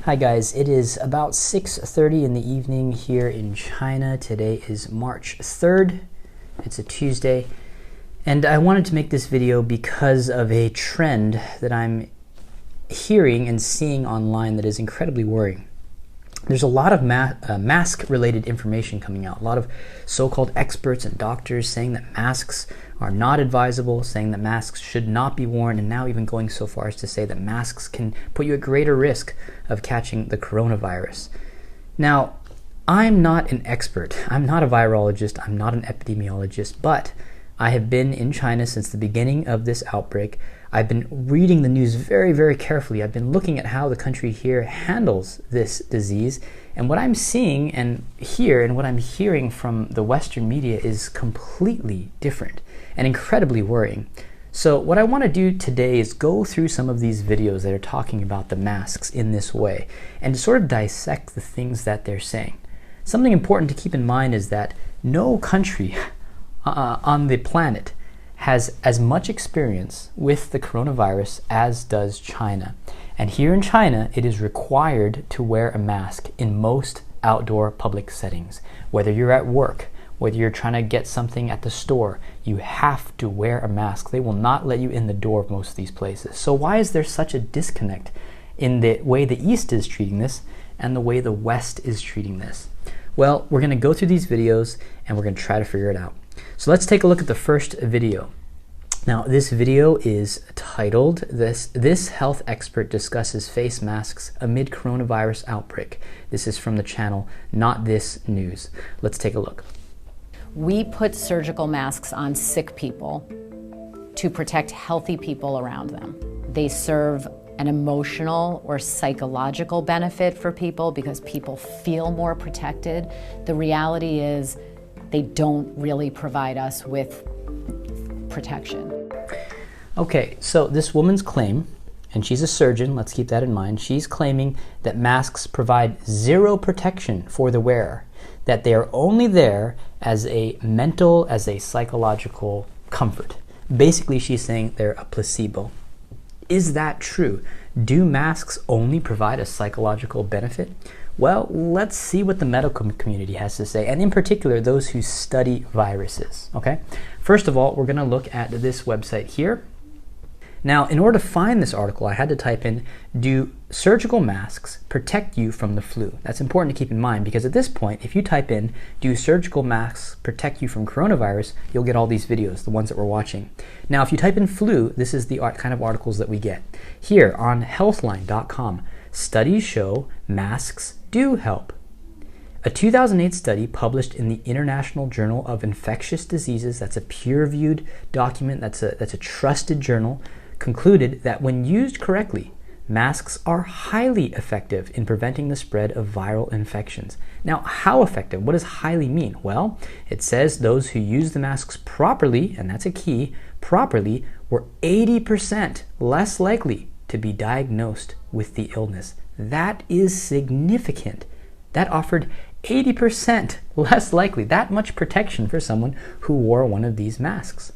Hi guys, it is about 6:30 in the evening here in China. Today is March 3rd. It's a Tuesday. And I wanted to make this video because of a trend that I'm hearing and seeing online that is incredibly worrying. There's a lot of mask-related information coming out. A lot of so-called experts and doctors saying that masks are not advisable, saying that masks should not be worn, and now even going so far as to say that masks can put you at greater risk of catching the coronavirus. Now, I'm not an expert. I'm not a virologist. I'm not an epidemiologist, but I have been in China since the beginning of this outbreak. I've been reading the news very, very carefully. I've been looking at how the country here handles this disease. And what I'm seeing and what I'm hearing from the Western media is completely different and incredibly worrying. So what I want to do today is go through some of these videos that are talking about the masks in this way and to sort of dissect the things that they're saying. Something important to keep in mind is that no country on the planet has as much experience with the coronavirus as does China. And here in China, it is required to wear a mask in most outdoor public settings. Whether you're at work, whether you're trying to get something at the store, you have to wear a mask. They will not let you in the door of most of these places. So why is there such a disconnect in the way the East is treating this and the way the West is treating this? Well, we're going to go through these videos and we're going to try to figure it out. So let's take a look at the first video. Now, this video is titled, This Health Expert Discusses Face Masks Amid Coronavirus Outbreak. This is from the channel Not This News. Let's take a look. We put surgical masks on sick people to protect healthy people around them. They serve an emotional or psychological benefit for people because people feel more protected. The reality is they don't really provide us with protection. Okay, so this woman's claim, and she's a surgeon, let's keep that in mind, she's claiming that masks provide zero protection for the wearer, that they are only there as a mental, as a psychological comfort. Basically, she's saying they're a placebo. Is that true? Do masks only provide a psychological benefit? Well, let's see what the medical community has to say, and in particular, those who study viruses, okay? First of all, we're gonna look at this website here. Now, in order to find this article, I had to type in, do surgical masks protect you from the flu? That's important to keep in mind because at this point, if you type in, do surgical masks protect you from coronavirus, you'll get all these videos, the ones that we're watching. Now, if you type in flu, this is the kind of articles that we get. Here on healthline.com, studies show masks do help. A 2008 study published in the International Journal of Infectious Diseases, that's a peer-reviewed document, that's a trusted journal, concluded that when used correctly, masks are highly effective in preventing the spread of viral infections. Now, how effective? What does highly mean? Well, it says those who use the masks properly, and that's a key, properly, were 80% less likely to be diagnosed with the illness. That is significant. That offered 80% less likely, that much protection for someone who wore one of these masks.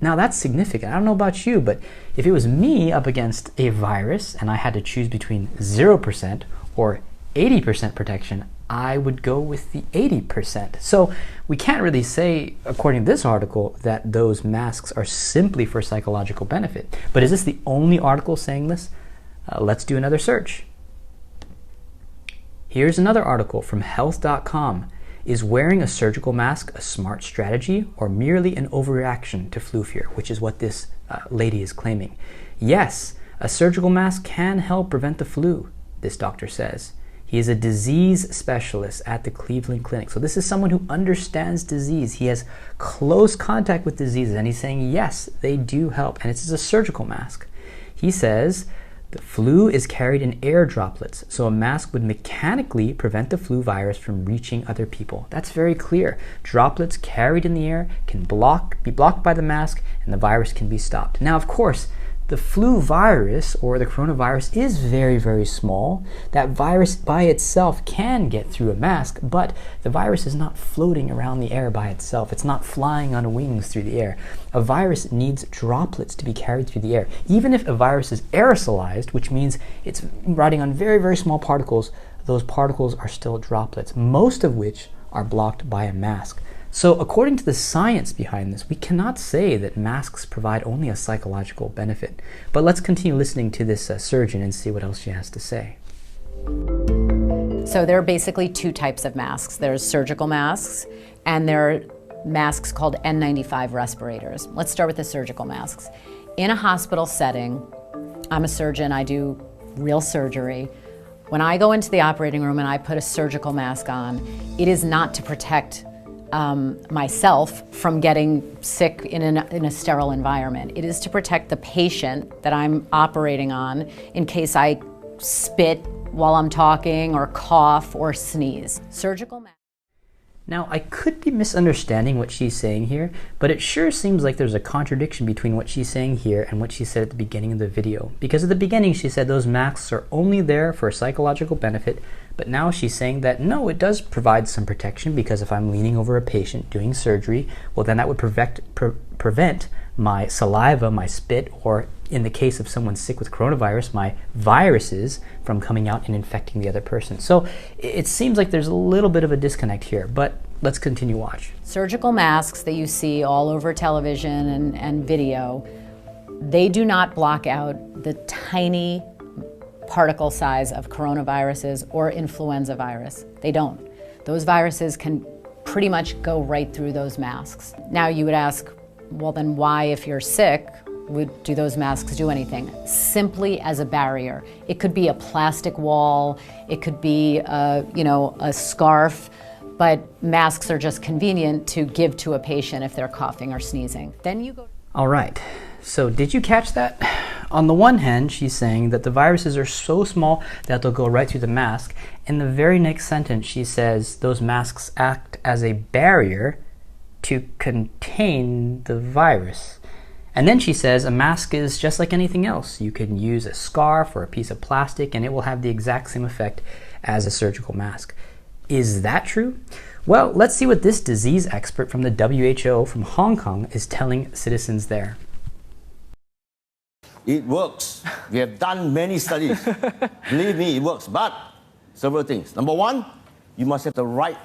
Now that's significant. I don't know about you, but if it was me up against a virus and I had to choose between 0% or 80% protection, I would go with the 80%. So we can't really say, according to this article, that those masks are simply for psychological benefit. But is this the only article saying this? Let's do another search. Here's another article from health.com. Is wearing a surgical mask a smart strategy or merely an overreaction to flu fear, which is what this lady is claiming? Yes, a surgical mask can help prevent the flu, this doctor says. He is a disease specialist at the Cleveland Clinic. So this is someone who understands disease. He has close contact with diseases, and he's saying, yes, they do help, and it's a surgical mask. He says, the flu is carried in air droplets, so a mask would mechanically prevent the flu virus from reaching other people. That's very clear. Droplets carried in the air can be blocked by the mask, and the virus can be stopped. Now, of course, the flu virus or the coronavirus is very, very small. That virus by itself can get through a mask, but the virus is not floating around the air by itself. It's not flying on wings through the air. A virus needs droplets to be carried through the air. Even if a virus is aerosolized, which means it's riding on very, very small particles, those particles are still droplets, most of which are blocked by a mask. So according to the science behind this, we cannot say that masks provide only a psychological benefit. But let's continue listening to this surgeon and see what else she has to say. So there are basically two types of masks. There's surgical masks, and there are masks called N95 respirators. Let's start with the surgical masks. In a hospital setting, I'm a surgeon, I do real surgery. When I go into the operating room and I put a surgical mask on, it is not to protect myself from getting sick in a sterile environment. It is to protect the patient that I'm operating on in case I spit while I'm talking or cough or sneeze. Surgical mask. Now, I could be misunderstanding what she's saying here, but it sure seems like there's a contradiction between what she's saying here and what she said at the beginning of the video. Because at the beginning she said those masks are only there for psychological benefit, but now she's saying that no, it does provide some protection, because if I'm leaning over a patient doing surgery, well then that would prevent my saliva, my spit, or in the case of someone sick with coronavirus, my viruses from coming out and infecting the other person. So it seems like there's a little bit of a disconnect here, but let's continue watch. Surgical masks that you see all over television and video, they do not block out the tiny particle size of coronaviruses or influenza virus. They don't. Those viruses can pretty much go right through those masks. Now you would ask, well then why, if you're sick, do those masks do anything? Simply as a barrier. It could be a plastic wall, it could be a scarf, but masks are just convenient to give to a patient if they're coughing or sneezing. Then you go. All right, so did you catch that? On the one hand, she's saying that the viruses are so small that they'll go right through the mask. In the very next sentence, she says those masks act as a barrier to contain the virus. And then she says a mask is just like anything else. You can use a scarf or a piece of plastic and it will have the exact same effect as a surgical mask. Is that true? Well, let's see what this disease expert from the WHO from Hong Kong is telling citizens there. It works. We have done many studies. Believe me, it works. But several things. Number one, you must have the right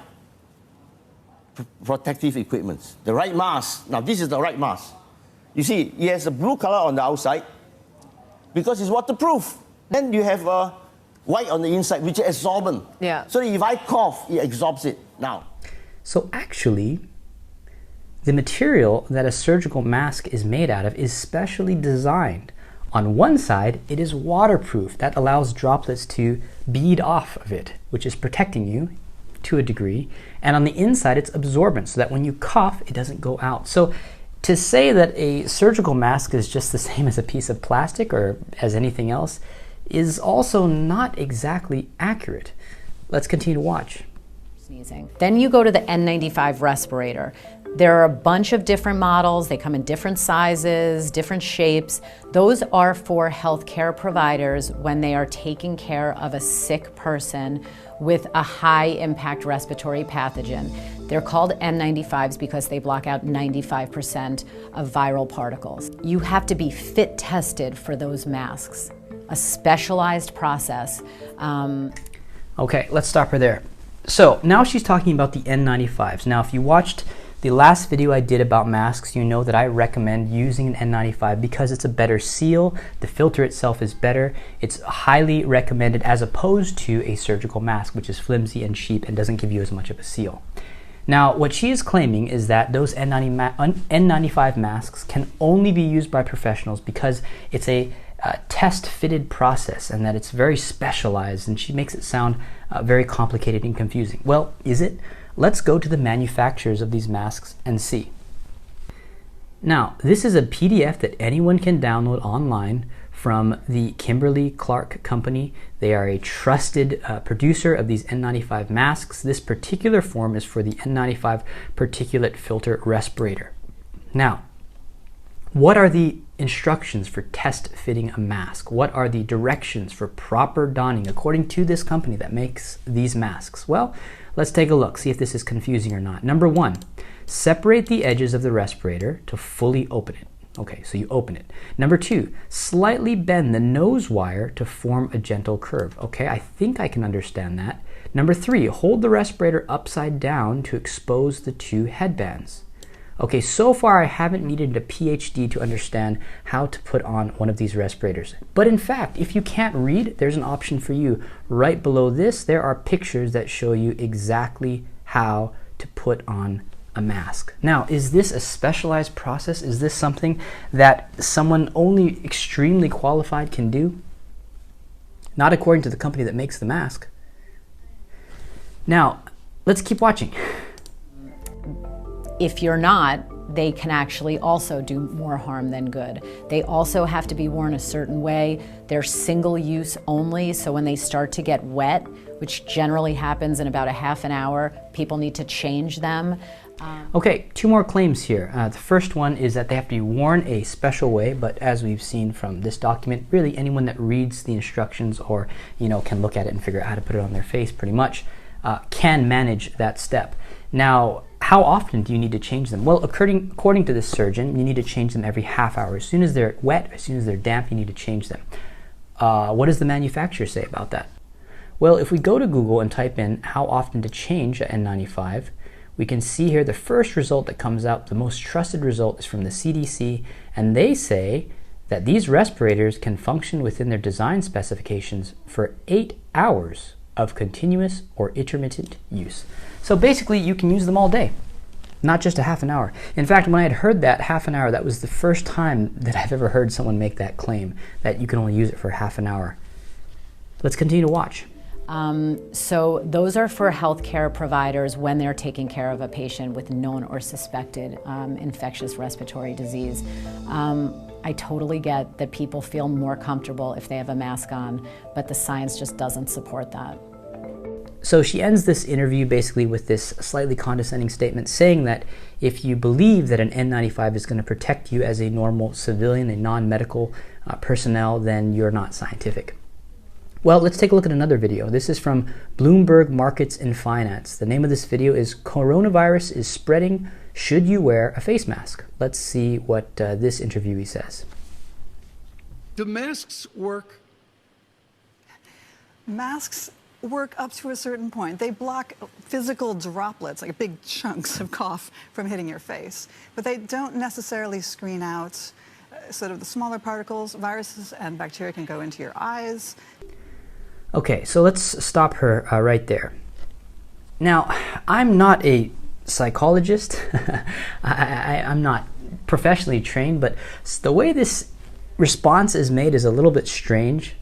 protective equipment, the right mask. Now, this is the right mask. You see, it has a blue color on the outside because it's waterproof. Then you have a white on the inside, which is absorbent. Yeah. So if I cough, it absorbs it. Now. So actually, the material that a surgical mask is made out of is specially designed. On one side, it is waterproof. That allows droplets to bead off of it, which is protecting you to a degree. And on the inside, it's absorbent, so that when you cough, it doesn't go out. So to say that a surgical mask is just the same as a piece of plastic or as anything else is also not exactly accurate. Let's continue to watch. Sneezing. Then you go to the N95 respirator. There are a bunch of different models. They come in different sizes, different shapes. Those are for healthcare providers when they are taking care of a sick person with a high impact respiratory pathogen. They're called N95s because they block out 95% of viral particles. You have to be fit tested for those masks, a specialized process. Okay, let's stop her there. So now she's talking about the N95s. Now, if you watched the last video I did about masks, you know that I recommend using an N95 because it's a better seal, the filter itself is better, it's highly recommended as opposed to a surgical mask, which is flimsy and cheap and doesn't give you as much of a seal. Now, what she is claiming is that those N95 masks can only be used by professionals because it's a test-fitted process and that it's very specialized, and she makes it sound very complicated and confusing. Well, is it? Let's go to the manufacturers of these masks and see. Now, this is a PDF that anyone can download online from the Kimberly-Clark company. They are a trusted producer of these N95 masks. This particular form is for the N95 particulate filter respirator. Now, What are the instructions for test fitting a mask? What are the directions for proper donning according to this company that makes these masks? Well, let's take a look, see if this is confusing or not. Number 1, separate the edges of the respirator to fully open it. Okay, so you open it. Number 2, slightly bend the nose wire to form a gentle curve. Okay, I think I can understand that. Number 3, hold the respirator upside down to expose the 2 headbands. Okay, so far I haven't needed a PhD to understand how to put on one of these respirators. But in fact, if you can't read, there's an option for you. Right below this, there are pictures that show you exactly how to put on a mask. Now, is this a specialized process? Is this something that someone only extremely qualified can do? Not according to the company that makes the mask. Now, let's keep watching. If you're not, they can actually also do more harm than good. They also have to be worn a certain way. They're single use only, so when they start to get wet, which generally happens in about a half an hour, people need to change them. Okay, 2 more claims here. The first one is that they have to be worn a special way, but as we've seen from this document, really anyone that reads the instructions or can look at it and figure out how to put it on their face pretty much can manage that step. Now, how often do you need to change them? Well, according to this surgeon, you need to change them every half hour. As soon as they're wet, as soon as they're damp, you need to change them. What does the manufacturer say about that? Well, if we go to Google and type in how often to change an N95, we can see here the first result that comes out, the most trusted result, is from the CDC, and they say that these respirators can function within their design specifications for 8 hours of continuous or intermittent use. So basically, you can use them all day, not just a half an hour. In fact, when I had heard that half an hour, that was the first time that I've ever heard someone make that claim, that you can only use it for half an hour. Let's continue to watch. So those are for healthcare providers when they're taking care of a patient with known or suspected infectious respiratory disease. I totally get that people feel more comfortable if they have a mask on, but the science just doesn't support that. So she ends this interview basically with this slightly condescending statement saying that if you believe that an N95 is going to protect you as a normal civilian, a non-medical personnel, then you're not scientific. Well, let's take a look at another video. This is from Bloomberg Markets and Finance. The name of this video is Coronavirus is Spreading. Should you wear a face mask? Let's see what this interviewee says. Do masks work? Masks work up to a certain point. They block physical droplets, like big chunks of cough, from hitting your face. But they don't necessarily screen out sort of the smaller particles. Viruses and bacteria can go into your eyes. Okay, so let's stop her right there. Now, I'm not a psychologist. I'm not professionally trained, but the way this response is made is a little bit strange.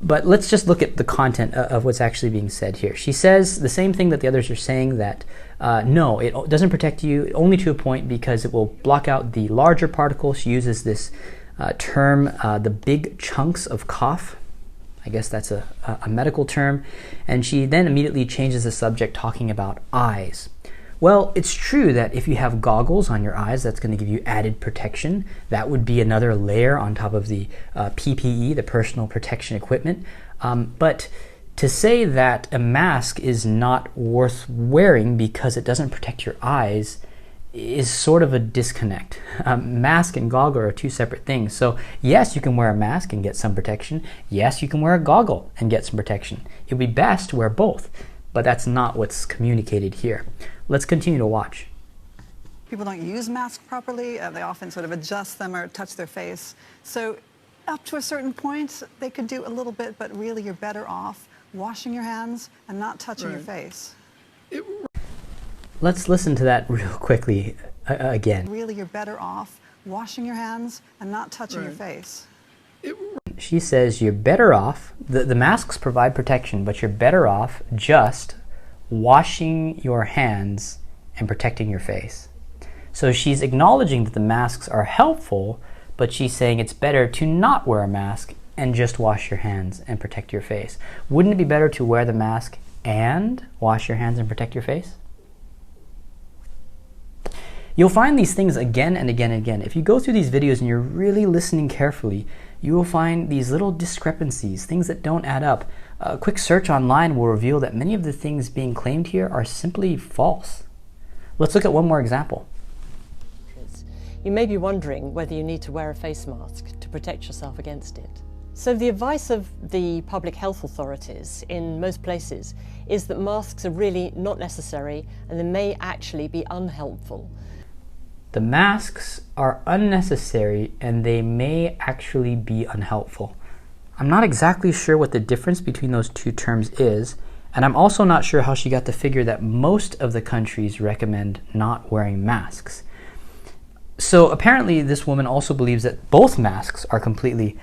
But let's just look at the content of what's actually being said here. She says the same thing that the others are saying, that no, it doesn't protect you, only to a point, because it will block out the larger particles. She uses this term, the big chunks of cough. I guess that's a medical term. And she then immediately changes the subject, talking about eyes. Well, it's true that if you have goggles on your eyes, that's going to give you added protection. That would be another layer on top of the PPE, the personal protection equipment. But to say that a mask is not worth wearing because it doesn't protect your eyes is sort of a disconnect. Mask and goggle are 2 separate things. So yes, you can wear a mask and get some protection. Yes, you can wear a goggle and get some protection. It would be best to wear both, but that's not what's communicated here. Let's continue to watch. People don't use masks properly. They often sort of adjust them or touch their face. So up to a certain point, they could do a little bit, but really you're better off washing your hands and not touching your face. Let's listen to that real quickly again. Really, you're better off washing your hands and not touching your face. She says you're better off, the masks provide protection, but you're better off just washing your hands and protecting your face. So she's acknowledging that the masks are helpful, but she's saying it's better to not wear a mask and just wash your hands and protect your face. Wouldn't it be better to wear the mask and wash your hands and protect your face? You'll find these things again and again and again. If you go through these videos and you're really listening carefully, you will find these little discrepancies, things that don't add up. A quick search online will reveal that many of the things being claimed here are simply false. Let's look at one more example. You may be wondering whether you need to wear a face mask to protect yourself against it. So the advice of the public health authorities in most places is that masks are really not necessary and they may actually be unhelpful. The masks are unnecessary and they may actually be unhelpful. I'm not exactly sure what the difference between those two terms is, and I'm also not sure how she got the figure that most of the countries recommend not wearing masks. So apparently this woman also believes that both masks are completely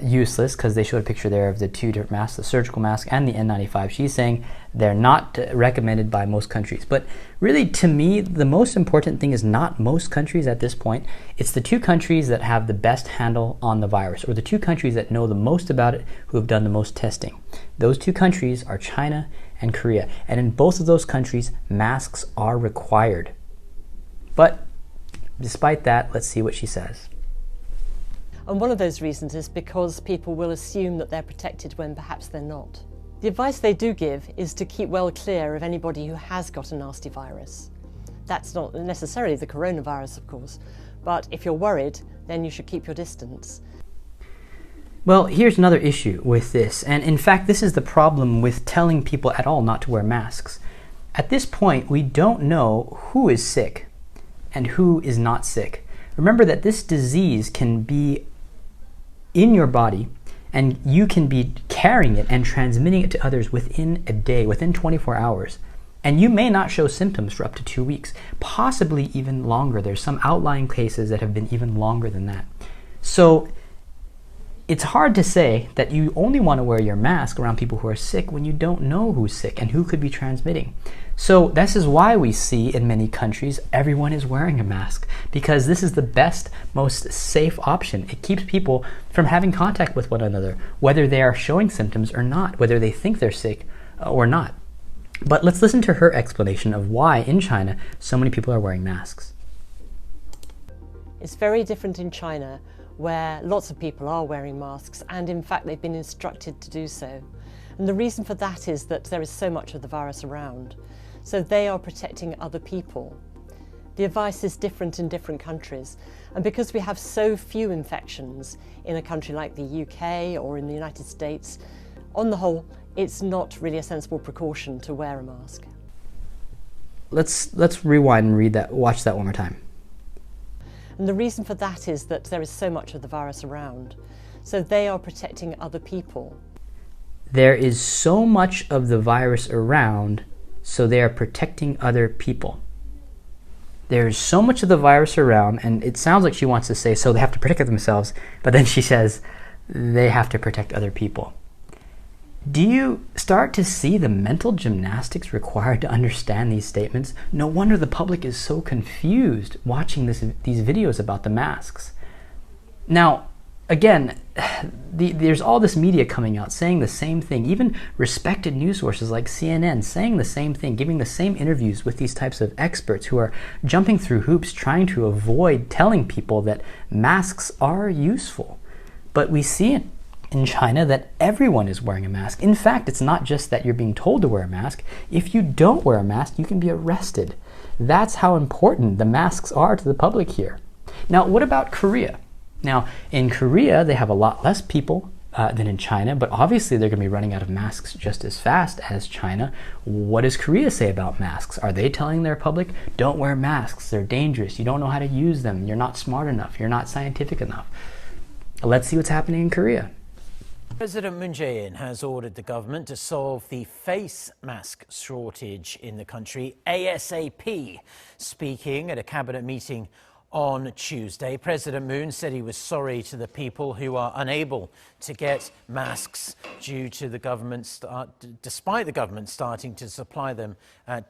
useless, because they showed a picture there of the two different masks, the surgical mask and the N95. She's saying they're not recommended by most countries. But really, to me, the most important thing is not most countries at this point. It's the two countries that have the best handle on the virus, or the two countries that know the most about it, who have done the most testing. Those two countries are China and Korea. And in both of those countries, masks are required. But despite that, let's see what she says. And one of those reasons is because people will assume that they're protected when perhaps they're not. The advice they do give is to keep well clear of anybody who has got a nasty virus. That's not necessarily the coronavirus, of course, but if you're worried, then you should keep your distance. Well, here's another issue with this, and in fact, this is the problem with telling people at all not to wear masks. At this point, we don't know who is sick and who is not sick. Remember that this disease can be in your body, and you can be carrying it and transmitting it to others within a day, within 24 hours. And you may not show symptoms for up to 2 weeks, possibly even longer. There's some outlying cases that have been even longer than that. So it's hard to say that you only want to wear your mask around people who are sick when you don't know who's sick and who could be transmitting. So this is why we see in many countries everyone is wearing a mask, because this is the best, most safe option. It keeps people from having contact with one another, whether they are showing symptoms or not, whether they think they're sick or not. But let's listen to her explanation of why in China so many people are wearing masks. It's very different in China, where lots of people are wearing masks, and in fact they've been instructed to do so. And the reason for that is that there is so much of the virus around. So they are protecting other people. The advice is different in different countries. And because we have so few infections in a country like the UK or in the United States, on the whole, it's not really a sensible precaution to wear a mask. Let's rewind and watch that one more time. And the reason for that is that there is so much of the virus around. So they are protecting other people. There is so much of the virus around, so they are protecting other people. There's so much of the virus around, and it sounds like she wants to say, so they have to protect themselves, but then she says, they have to protect other people. Do you start to see the mental gymnastics required to understand these statements? No wonder the public is so confused watching these videos about the masks. Now, again, there's all this media coming out saying the same thing, even respected news sources like CNN saying the same thing, giving the same interviews with these types of experts who are jumping through hoops trying to avoid telling people that masks are useful. But we see it in China that everyone is wearing a mask. In fact, it's not just that you're being told to wear a mask. If you don't wear a mask, you can be arrested. That's how important the masks are to the public here. Now, what about Korea? Now, in Korea, they have a lot less people than in China, but obviously they're going to be running out of masks just as fast as China. What does Korea say about masks? Are they telling their public, don't wear masks, they're dangerous, you don't know how to use them, you're not smart enough, you're not scientific enough? Let's see what's happening in Korea. President Moon Jae-in has ordered the government to solve the face mask shortage in the country ASAP. Speaking at a cabinet meeting on Tuesday, President Moon said he was sorry to the people who are unable to get masks due to the government despite the government starting to supply them at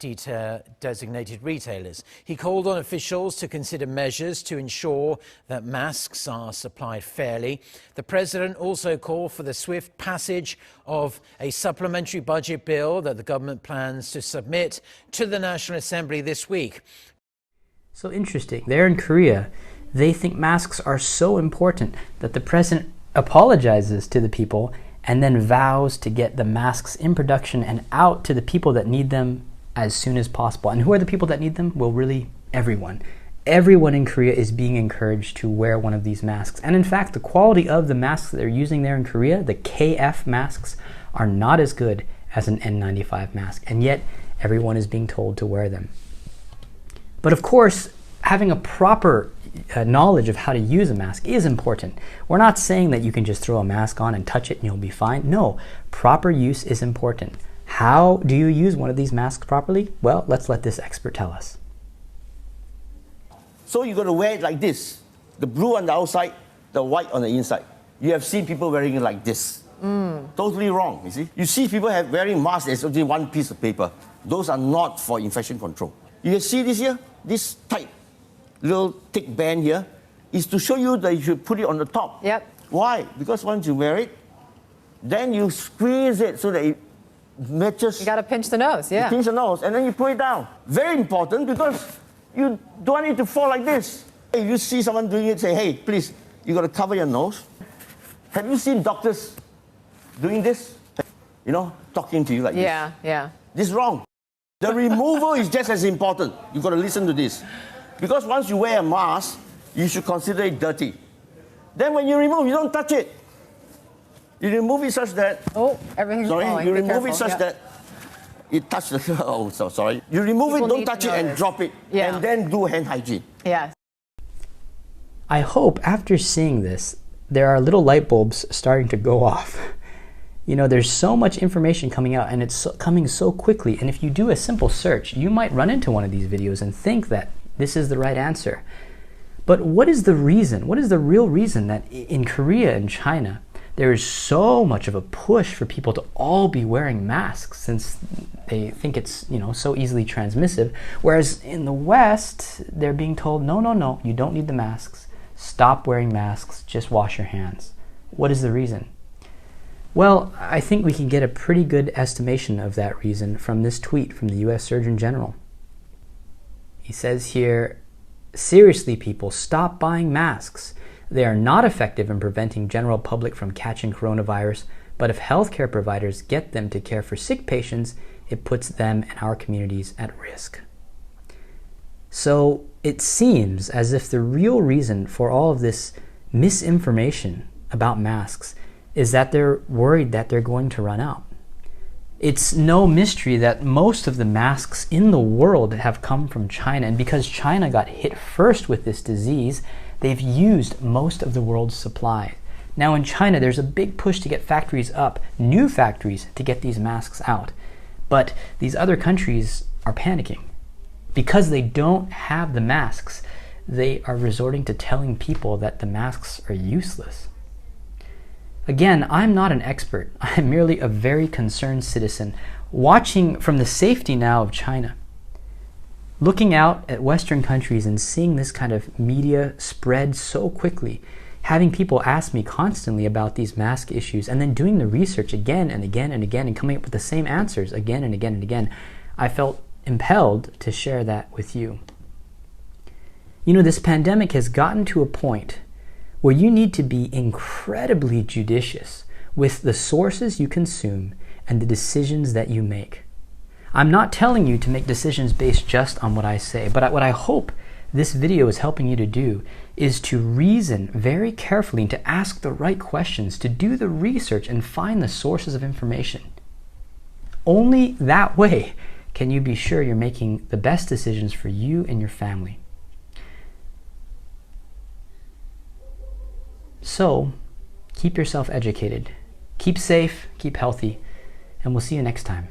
designated retailers. He called on officials to consider measures to ensure that masks are supplied fairly. The president also called for the swift passage of a supplementary budget bill that the government plans to submit to the National Assembly this week. So interesting. There in Korea, they think masks are so important that the president apologizes to the people and then vows to get the masks in production and out to the people that need them as soon as possible. And who are the people that need them? Well, really, everyone. Everyone in Korea is being encouraged to wear one of these masks. And in fact, the quality of the masks that they're using there in Korea, the KF masks, are not as good as an N95 mask. And yet, everyone is being told to wear them. But of course, having a proper knowledge of how to use a mask is important. We're not saying that you can just throw a mask on and touch it and you'll be fine. No, proper use is important. How do you use one of these masks properly? Well, let's let this expert tell us. So you're going to wear it like this. The blue on the outside, the white on the inside. You have seen people wearing it like this. Totally wrong, you see. You see people wearing masks, there's only one piece of paper. Those are not for infection control. You can see this here, this tight little thick band here, is to show you that you should put it on the top. Yep. Why? Because once you wear it, then you squeeze it so that it matches. You got to pinch the nose, yeah. You pinch the nose, and then you put it down. Very important, because you don't want it to fall like this. If you see someone doing it, say, hey, please, you got to cover your nose. Have you seen doctors doing this? You know, talking to you like this. Yeah. This is wrong. The removal is just as important. You've got to listen to this. Because once you wear a mask, you should consider it dirty. Then when you remove, you don't touch it. You remove it such that... Oh, everything's falling. Sorry, you Be remove it careful. such that it touches the... Oh, so sorry. You remove People it, don't need touch to it, know and this. drop it. Yeah. And then do hand hygiene. Yeah. I hope after seeing this, there are little light bulbs starting to go off. You know, there's so much information coming out and it's coming so quickly. And if you do a simple search, you might run into one of these videos and think that this is the right answer. But what is the reason? What is the real reason that in Korea and China, there is so much of a push for people to all be wearing masks since they think it's, you know, so easily transmissive. Whereas in the West, they're being told, no, you don't need the masks. Stop wearing masks, just wash your hands. What is the reason? Well, I think we can get a pretty good estimation of that reason from this tweet from the US Surgeon General. He says here, seriously people, stop buying masks. They are not effective in preventing general public from catching coronavirus, but if healthcare providers get them to care for sick patients, it puts them and our communities at risk. So it seems as if the real reason for all of this misinformation about masks is that they're worried that they're going to run out. It's no mystery that most of the masks in the world have come from China, and because China got hit first with this disease, they've used most of the world's supply. Now in China, there's a big push to get factories up, new factories to get these masks out. But these other countries are panicking. Because they don't have the masks, they are resorting to telling people that the masks are useless. Again, I'm not an expert. I'm merely a very concerned citizen, watching from the safety now of China, looking out at Western countries and seeing this kind of media spread so quickly, having people ask me constantly about these mask issues, and then doing the research again and again and again and coming up with the same answers again and again and again, I felt impelled to share that with you. You know, this pandemic has gotten to a point where you need to be incredibly judicious with the sources you consume and the decisions that you make. I'm not telling you to make decisions based just on what I say, but what I hope this video is helping you to do is to reason very carefully and to ask the right questions, to do the research and find the sources of information. Only that way can you be sure you're making the best decisions for you and your family. So, keep yourself educated, keep safe, keep healthy, and we'll see you next time.